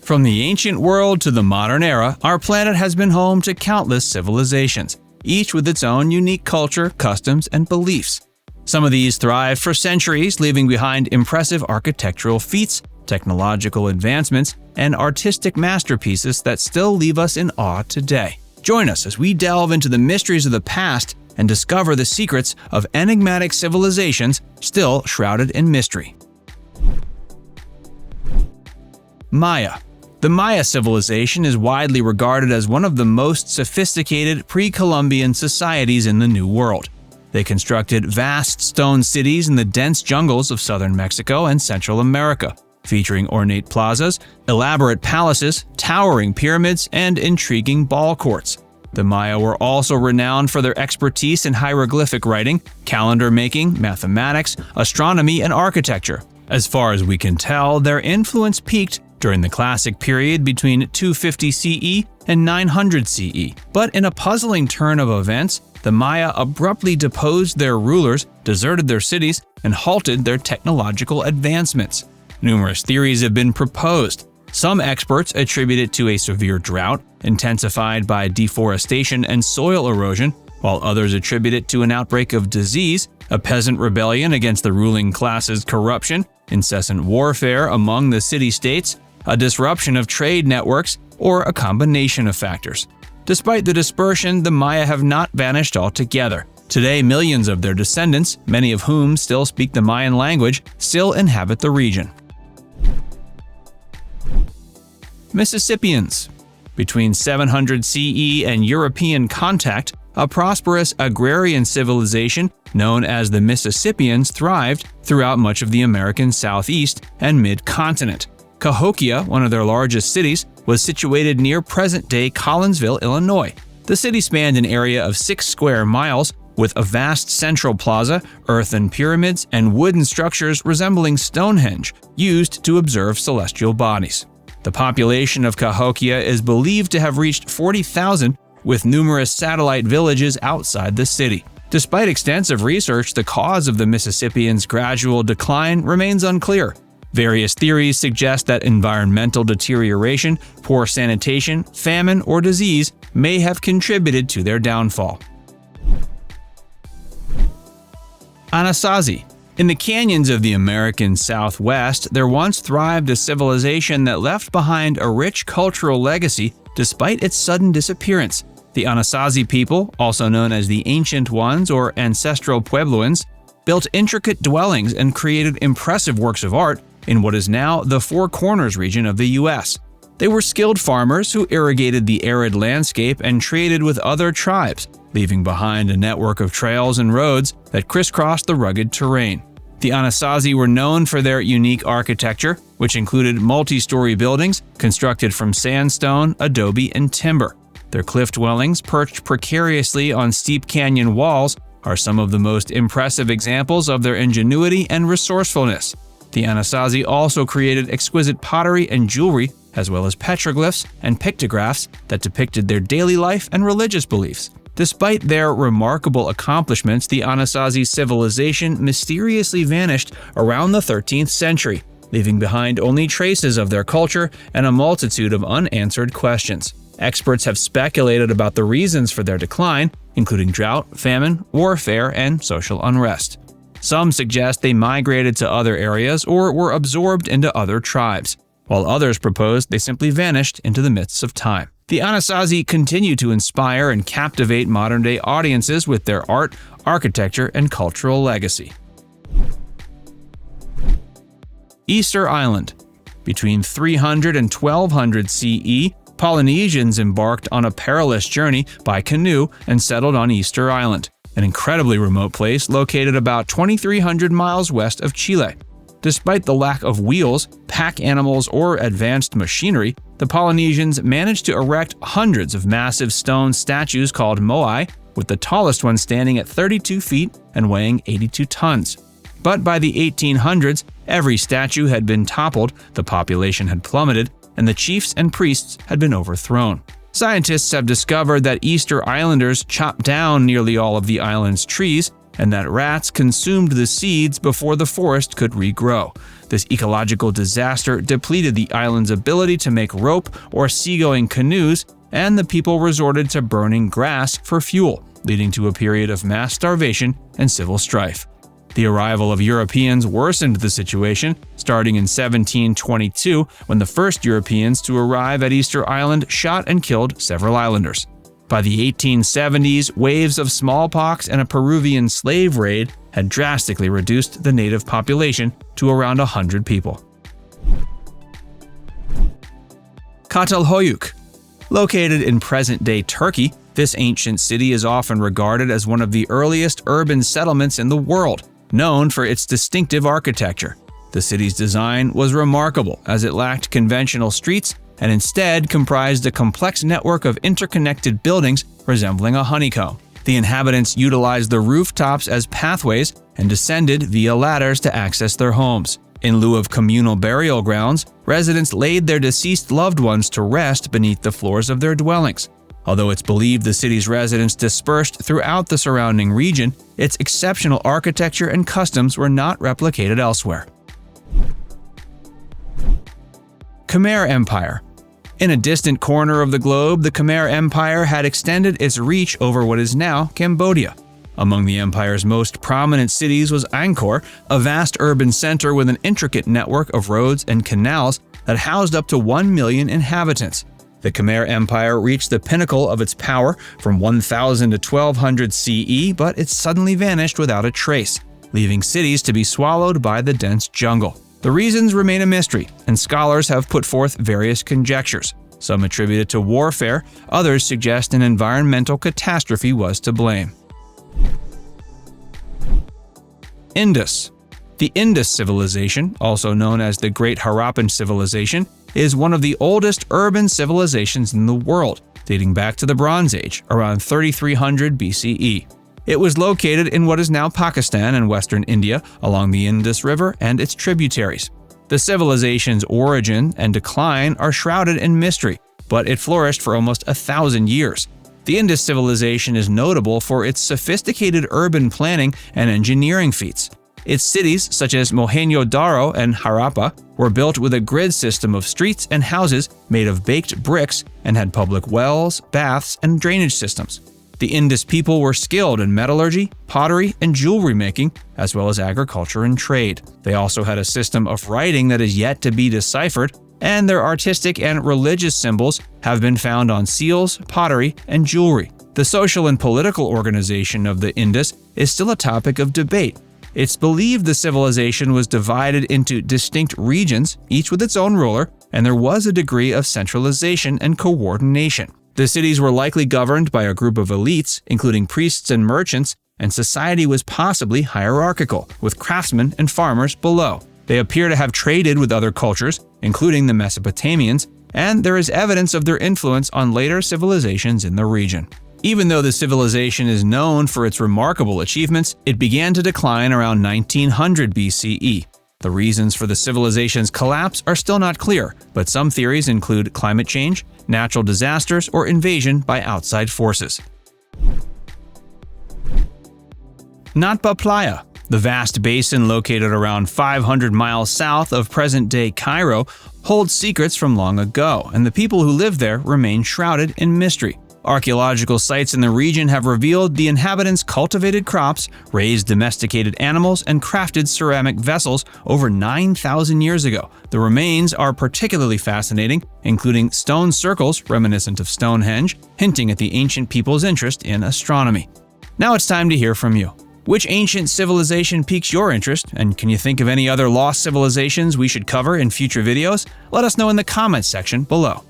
From the ancient world to the modern era, our planet has been home to countless civilizations, each with its own unique culture, customs, and beliefs. Some of these thrived for centuries, leaving behind impressive architectural feats, technological advancements, and artistic masterpieces that still leave us in awe today. Join us as we delve into the mysteries of the past and discover the secrets of enigmatic civilizations still shrouded in mystery. Maya. The Maya civilization is widely regarded as one of the most sophisticated pre-Columbian societies in the New World. They constructed vast stone cities in the dense jungles of southern Mexico and Central America, featuring ornate plazas, elaborate palaces, towering pyramids, and intriguing ball courts. The Maya were also renowned for their expertise in hieroglyphic writing, calendar making, mathematics, astronomy, and architecture. As far as we can tell, their influence peaked during the Classic period between 250 CE and 900 CE. But in a puzzling turn of events, the Maya abruptly deposed their rulers, deserted their cities, and halted their technological advancements. Numerous theories have been proposed. Some experts attribute it to a severe drought, intensified by deforestation and soil erosion, while others attribute it to an outbreak of disease, a peasant rebellion against the ruling class's corruption, incessant warfare among the city-states, a disruption of trade networks, or a combination of factors. Despite the dispersion, the Maya have not vanished altogether. Today, millions of their descendants, many of whom still speak the Mayan language, still inhabit the region. Mississippians. Between 700 CE and European contact, a prosperous agrarian civilization known as the Mississippians thrived throughout much of the American southeast and mid-continent. Cahokia, one of their largest cities, was situated near present-day Collinsville, Illinois. The city spanned an area of 6 square miles, with a vast central plaza, earthen pyramids, and wooden structures resembling Stonehenge, used to observe celestial bodies. The population of Cahokia is believed to have reached 40,000, with numerous satellite villages outside the city. Despite extensive research, the cause of the Mississippians' gradual decline remains unclear. Various theories suggest that environmental deterioration, poor sanitation, famine, or disease may have contributed to their downfall. Anasazi. In the canyons of the American Southwest, there once thrived a civilization that left behind a rich cultural legacy despite its sudden disappearance. The Anasazi people, also known as the Ancient Ones or Ancestral Puebloans, built intricate dwellings and created impressive works of art in what is now the Four Corners region of the U.S. They were skilled farmers who irrigated the arid landscape and traded with other tribes, leaving behind a network of trails and roads that crisscrossed the rugged terrain. The Anasazi were known for their unique architecture, which included multi-story buildings constructed from sandstone, adobe, and timber. Their cliff dwellings, perched precariously on steep canyon walls, are some of the most impressive examples of their ingenuity and resourcefulness. The Anasazi also created exquisite pottery and jewelry, as well as petroglyphs and pictographs that depicted their daily life and religious beliefs. Despite their remarkable accomplishments, the Anasazi civilization mysteriously vanished around the 13th century, leaving behind only traces of their culture and a multitude of unanswered questions. Experts have speculated about the reasons for their decline, including drought, famine, warfare, and social unrest. Some suggest they migrated to other areas or were absorbed into other tribes, while others proposed they simply vanished into the mists of time. The Anasazi continue to inspire and captivate modern-day audiences with their art, architecture, and cultural legacy. Easter Island. Between 300 and 1200 CE, Polynesians embarked on a perilous journey by canoe and settled on Easter Island, an incredibly remote place located about 2,300 miles west of Chile. Despite the lack of wheels, pack animals, or advanced machinery, the Polynesians managed to erect hundreds of massive stone statues called moai, with the tallest one standing at 32 feet and weighing 82 tons. But by the 1800s, every statue had been toppled, the population had plummeted, and the chiefs and priests had been overthrown. Scientists have discovered that Easter Islanders chopped down nearly all of the island's trees, and that rats consumed the seeds before the forest could regrow. This ecological disaster depleted the island's ability to make rope or seagoing canoes, and the people resorted to burning grass for fuel, leading to a period of mass starvation and civil strife. The arrival of Europeans worsened the situation, starting in 1722 when the first Europeans to arrive at Easter Island shot and killed several islanders. By the 1870s, waves of smallpox and a Peruvian slave raid had drastically reduced the native population to around 100 people. Catalhoyuk. Located in present-day Turkey, this ancient city is often regarded as one of the earliest urban settlements in the world, known for its distinctive architecture. The city's design was remarkable as it lacked conventional streets and instead comprised a complex network of interconnected buildings resembling a honeycomb. The inhabitants utilized the rooftops as pathways and descended via ladders to access their homes. In lieu of communal burial grounds, residents laid their deceased loved ones to rest beneath the floors of their dwellings. Although it's believed the city's residents dispersed throughout the surrounding region, its exceptional architecture and customs were not replicated elsewhere. Khmer Empire. In a distant corner of the globe, the Khmer Empire had extended its reach over what is now Cambodia. Among the empire's most prominent cities was Angkor, a vast urban center with an intricate network of roads and canals that housed up to 1 million inhabitants. The Khmer Empire reached the pinnacle of its power from 1000 to 1200 CE, but it suddenly vanished without a trace, leaving cities to be swallowed by the dense jungle. The reasons remain a mystery, and scholars have put forth various conjectures. Some attribute it to warfare, others suggest an environmental catastrophe was to blame. Indus. The Indus civilization, also known as the Great Harappan Civilization, is one of the oldest urban civilizations in the world, dating back to the Bronze Age, around 3300 BCE. It was located in what is now Pakistan and western India, along the Indus River and its tributaries. The civilization's origin and decline are shrouded in mystery, but it flourished for almost 1,000 years. The Indus civilization is notable for its sophisticated urban planning and engineering feats. Its cities, such as Mohenjo-daro and Harappa, were built with a grid system of streets and houses made of baked bricks and had public wells, baths, and drainage systems. The Indus people were skilled in metallurgy, pottery, and jewelry making, as well as agriculture and trade. They also had a system of writing that is yet to be deciphered, and their artistic and religious symbols have been found on seals, pottery, and jewelry. The social and political organization of the Indus is still a topic of debate. It's believed the civilization was divided into distinct regions, each with its own ruler, and there was a degree of centralization and coordination. The cities were likely governed by a group of elites, including priests and merchants, and society was possibly hierarchical, with craftsmen and farmers below. They appear to have traded with other cultures, including the Mesopotamians, and there is evidence of their influence on later civilizations in the region. Even though the civilization is known for its remarkable achievements, it began to decline around 1900 BCE. The reasons for the civilization's collapse are still not clear, but some theories include climate change, natural disasters, or invasion by outside forces. Nabta Playa. The vast basin located around 500 miles south of present-day Cairo holds secrets from long ago, and the people who live there remain shrouded in mystery. Archaeological sites in the region have revealed the inhabitants cultivated crops, raised domesticated animals, and crafted ceramic vessels over 9,000 years ago. The remains are particularly fascinating, including stone circles reminiscent of Stonehenge, hinting at the ancient people's interest in astronomy. Now it's time to hear from you. Which ancient civilization piques your interest, and can you think of any other lost civilizations we should cover in future videos? Let us know in the comments section below.